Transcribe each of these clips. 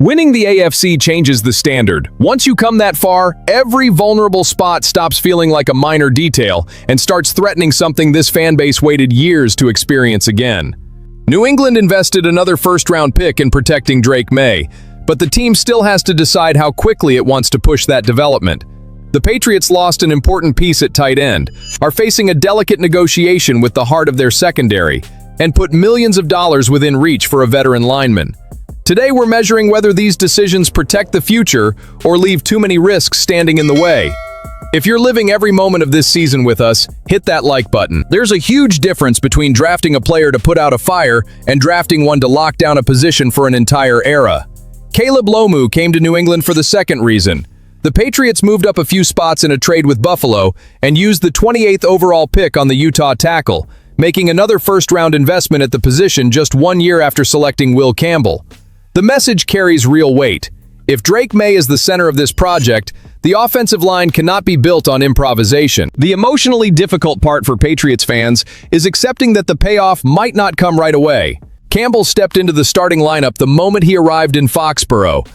Winning the AFC changes the standard. Once you come that far, every vulnerable spot stops feeling like a minor detail and starts threatening something this fan base waited years to experience again. New England invested another first-round pick in protecting Drake Maye, but the team still has to decide how quickly it wants to push that development. The Patriots lost an important piece at tight end, are facing a delicate negotiation with the heart of their secondary, and put millions of dollars within reach for a veteran lineman. Today we're measuring whether these decisions protect the future or leave too many risks standing in the way. If you're living every moment of this season with us, hit that like button. There's a huge difference between drafting a player to put out a fire and drafting one to lock down a position for an entire era. Caleb Lomu came to New England for the second reason. The Patriots moved up a few spots in a trade with Buffalo and used the 28th overall pick on the Utah tackle, making another first-round investment at the position just 1 year after selecting Will Campbell. The message carries real weight. If Drake Maye is the center of this project, the offensive line cannot be built on improvisation. The emotionally difficult part for Patriots fans is accepting that the payoff might not come right away. Campbell stepped into the starting lineup the moment he arrived in Foxborough.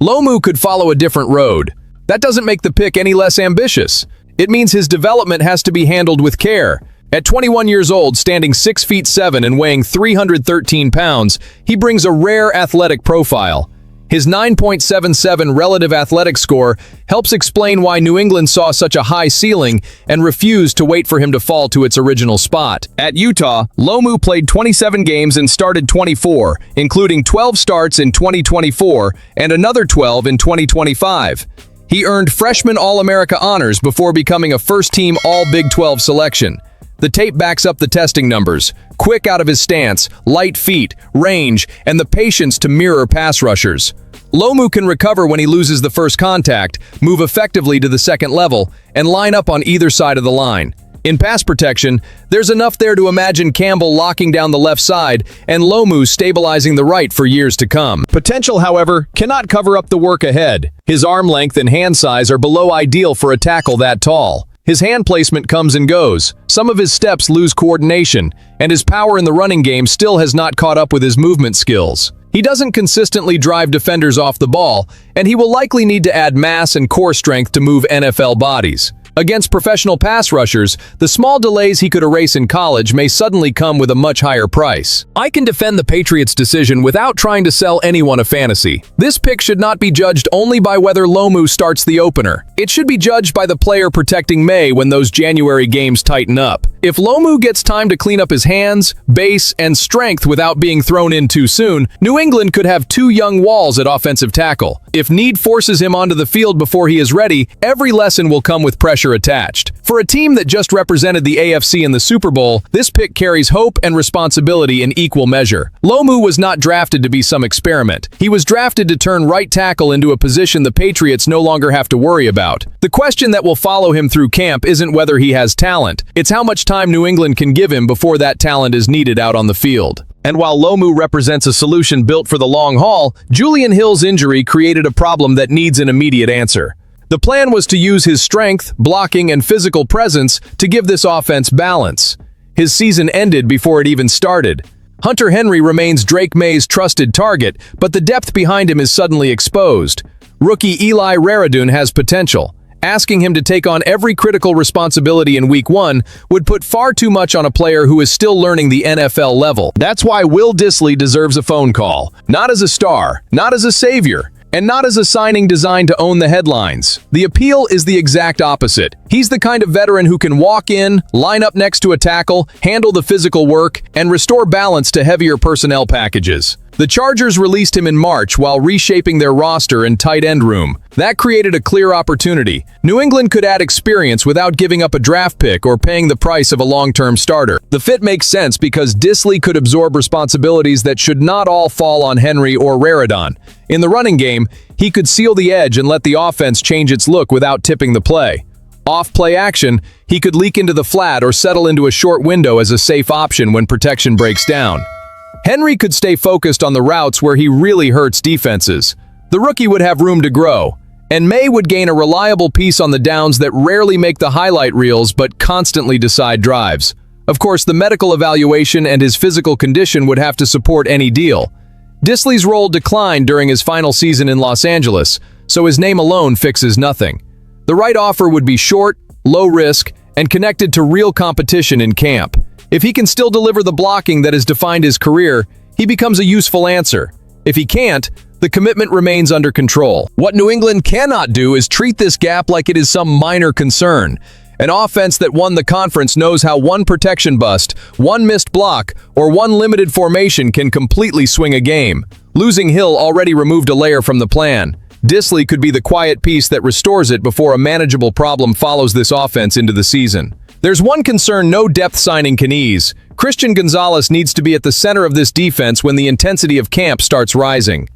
Lomu could follow a different road. That doesn't make the pick any less ambitious. It means his development has to be handled with care. At 21 years old, standing 6'7" and weighing 313 pounds, he brings a rare athletic profile. His 9.77 relative athletic score helps explain why New England saw such a high ceiling and refused to wait for him to fall to its original spot. At Utah, Lomu played 27 games and started 24, including 12 starts in 2024 and another 12 in 2025. He earned freshman All-America honors before becoming a first-team All-Big 12 selection. The tape backs up the testing numbers: quick out of his stance, light feet, range, and the patience to mirror pass rushers. Lomu can recover when he loses the first contact, move effectively to the second level, and line up on either side of the line. In pass protection, there's enough there to imagine Campbell locking down the left side and Lomu stabilizing the right for years to come. Potential, however, cannot cover up the work ahead. His arm length and hand size are below ideal for a tackle that tall. His hand placement comes and goes, some of his steps lose coordination, and his power in the running game still has not caught up with his movement skills. He doesn't consistently drive defenders off the ball, and he will likely need to add mass and core strength to move NFL bodies. Against professional pass rushers, the small delays he could erase in college may suddenly come with a much higher price. I can defend the Patriots' decision without trying to sell anyone a fantasy. This pick should not be judged only by whether Lomu starts the opener. It should be judged by the player protecting Maye when those January games tighten up. If Lomu gets time to clean up his hands, base, and strength without being thrown in too soon, New England could have two young walls at offensive tackle. If need forces him onto the field before he is ready, every lesson will come with pressure attached. For a team that just represented the AFC in the Super Bowl, this pick carries hope and responsibility in equal measure. Lomu was not drafted to be some experiment. He was drafted to turn right tackle into a position the Patriots no longer have to worry about. The question that will follow him through camp isn't whether he has talent. It's how much time New England can give him before that talent is needed out on the field. And while Lomu represents a solution built for the long haul, Julian Hill's injury created a problem that needs an immediate answer. The plan was to use his strength, blocking, and physical presence to give this offense balance. His season ended before it even started. Hunter Henry remains Drake Maye's trusted target, but the depth behind him is suddenly exposed. Rookie Eli Raridun has potential. Asking him to take on every critical responsibility in Week 1 would put far too much on a player who is still learning the NFL level. That's why Will Dissly deserves a phone call. Not as a star, not as a savior, and not as a signing designed to own the headlines. The appeal is the exact opposite. He's the kind of veteran who can walk in, line up next to a tackle, handle the physical work, and restore balance to heavier personnel packages. The Chargers released him in March while reshaping their roster and tight end room. That created a clear opportunity. New England could add experience without giving up a draft pick or paying the price of a long-term starter. The fit makes sense because Dissly could absorb responsibilities that should not all fall on Henry or Raridun. In the running game, he could seal the edge and let the offense change its look without tipping the play. Off-play action, he could leak into the flat or settle into a short window as a safe option when protection breaks down. Henry could stay focused on the routes where he really hurts defenses. The rookie would have room to grow, and Maye would gain a reliable piece on the downs that rarely make the highlight reels but constantly decide drives. Of course, the medical evaluation and his physical condition would have to support any deal. Disley's role declined during his final season in Los Angeles, so his name alone fixes nothing. The right offer would be short, low risk, and connected to real competition in camp. If he can still deliver the blocking that has defined his career, he becomes a useful answer. If he can't, the commitment remains under control. What New England cannot do is treat this gap like it is some minor concern. An offense that won the conference knows how one protection bust, one missed block, or one limited formation can completely swing a game. Losing Hill already removed a layer from the plan. Disley could be the quiet piece that restores it before a manageable problem follows this offense into the season. There's one concern no depth signing can ease. Christian Gonzalez needs to be at the center of this defense when the intensity of camp starts rising.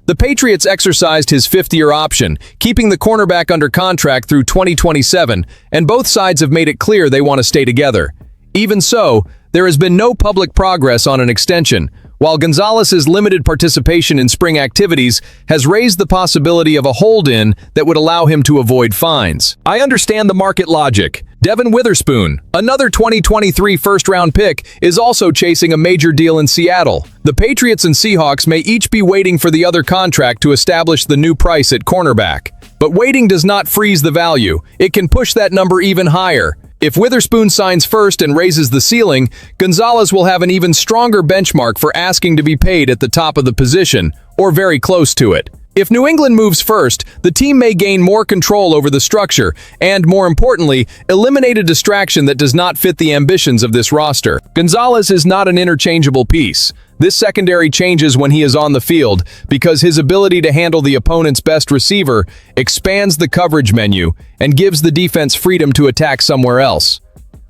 The Patriots exercised his fifth-year option, keeping the cornerback under contract through 2027, and both sides have made it clear they want to stay together. Even so, there has been no public progress on an extension, while Gonzalez's limited participation in spring activities has raised the possibility of a hold-in that would allow him to avoid fines. I understand the market logic. Devin Witherspoon, another 2023 first-round pick, is also chasing a major deal in Seattle. The Patriots and Seahawks may each be waiting for the other contract to establish the new price at cornerback. But waiting does not freeze the value. It can push that number even higher. If Witherspoon signs first and raises the ceiling, Gonzalez will have an even stronger benchmark for asking to be paid at the top of the position, or very close to it. If New England moves first, the team may gain more control over the structure and, more importantly, eliminate a distraction that does not fit the ambitions of this roster. Gonzalez is not an interchangeable piece. This secondary changes when he is on the field because his ability to handle the opponent's best receiver expands the coverage menu and gives the defense freedom to attack somewhere else.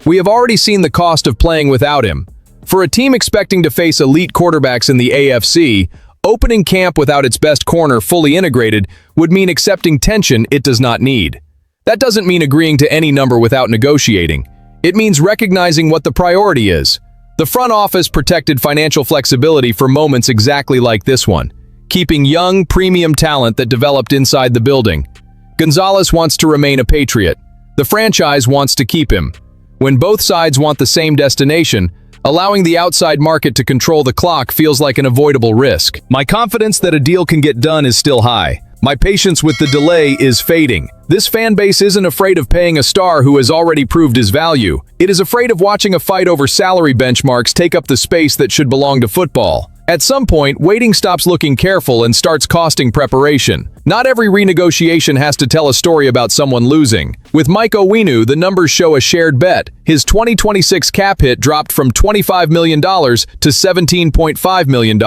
We have already seen the cost of playing without him. For a team expecting to face elite quarterbacks in the AFC, opening camp without its best corner fully integrated would mean accepting tension it does not need. That doesn't mean agreeing to any number without negotiating. It means recognizing what the priority is. The front office protected financial flexibility for moments exactly like this one, keeping young, premium talent that developed inside the building. Gonzalez wants to remain a Patriot. The franchise wants to keep him. When both sides want the same destination, allowing the outside market to control the clock feels like an avoidable risk. My confidence that a deal can get done is still high. My patience with the delay is fading. This fan base isn't afraid of paying a star who has already proved his value. It is afraid of watching a fight over salary benchmarks take up the space that should belong to football. At some point, waiting stops looking careful and starts costing preparation. Not every renegotiation has to tell a story about someone losing. With Mike Onwenu, the numbers show a shared bet. His 2026 cap hit dropped from $25 million to $17.5 million,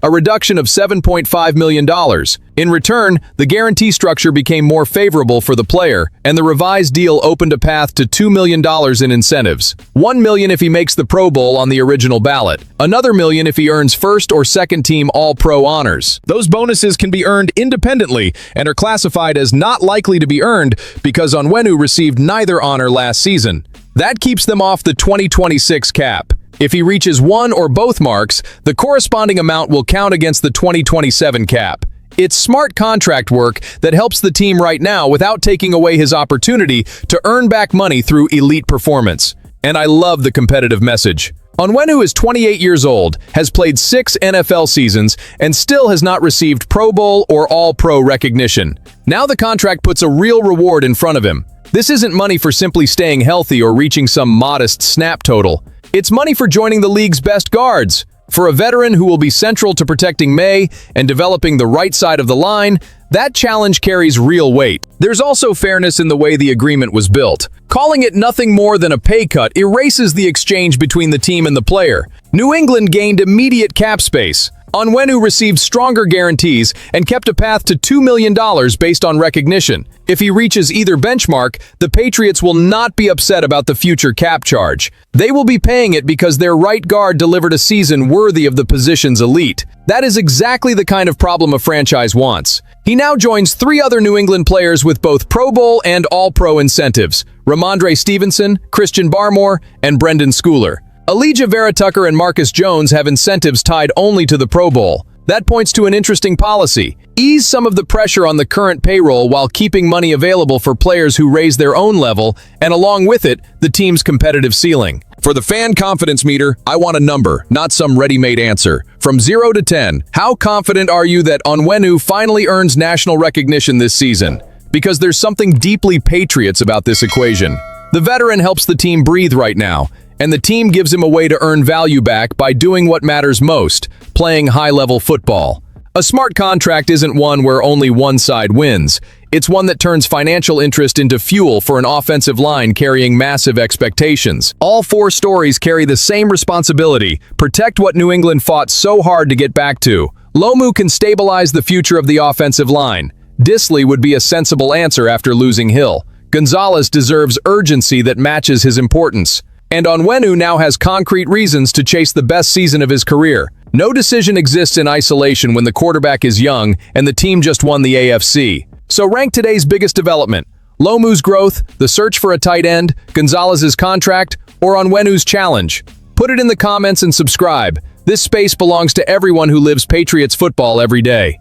a reduction of $7.5 million. In return, the guarantee structure became more favorable for the player, and the revised deal opened a path to $2 million in incentives. $1 million if he makes the Pro Bowl on the original ballot. Another $1 million if he earns first or second team All-Pro honors. Those bonuses can be earned independently and are classified as not likely to be earned because Onwenu received neither honor last season. That keeps them off the 2026 cap. If he reaches one or both marks, the corresponding amount will count against the 2027 cap. It's smart contract work that helps the team right now without taking away his opportunity to earn back money through elite performance. And I love the competitive message. Onwenu is 28 years old, has played 6 NFL seasons, and still has not received Pro Bowl or All-Pro recognition. Now the contract puts a real reward in front of him. This isn't money for simply staying healthy or reaching some modest snap total. It's money for joining the league's best guards. For a veteran who will be central to protecting Maye and developing the right side of the line, that challenge carries real weight. There's also fairness in the way the agreement was built. Calling it nothing more than a pay cut erases the exchange between the team and the player. New England gained immediate cap space. Onwenu received stronger guarantees and kept a path to $2 million based on recognition. If he reaches either benchmark, the Patriots will not be upset about the future cap charge. They will be paying it because their right guard delivered a season worthy of the position's elite. That is exactly the kind of problem a franchise wants. He now joins 3 other New England players with both Pro Bowl and All-Pro incentives: Ramondre Stevenson, Christian Barmore, and Brendan Schooler. Elijah Vera-Tucker and Marcus Jones have incentives tied only to the Pro Bowl. That points to an interesting policy. Ease some of the pressure on the current payroll while keeping money available for players who raise their own level, and along with it, the team's competitive ceiling. For the fan confidence meter, I want a number, not some ready-made answer. From 0 to 10, how confident are you that Onwenu finally earns national recognition this season? Because there's something deeply Patriots about this equation. The veteran helps the team breathe right now, and the team gives him a way to earn value back by doing what matters most, playing high-level football. A smart contract isn't one where only one side wins. It's one that turns financial interest into fuel for an offensive line carrying massive expectations. All four stories carry the same responsibility: protect what New England fought so hard to get back to. Lomu can stabilize the future of the offensive line. Disley would be a sensible answer after losing Hill. Gonzalez deserves urgency that matches his importance. And Onwenu now has concrete reasons to chase the best season of his career. No decision exists in isolation when the quarterback is young and the team just won the AFC. So rank today's biggest development: Lomu's growth, the search for a tight end, Gonzalez's contract, or Onwenu's challenge. Put it in the comments and subscribe. This space belongs to everyone who lives Patriots football every day.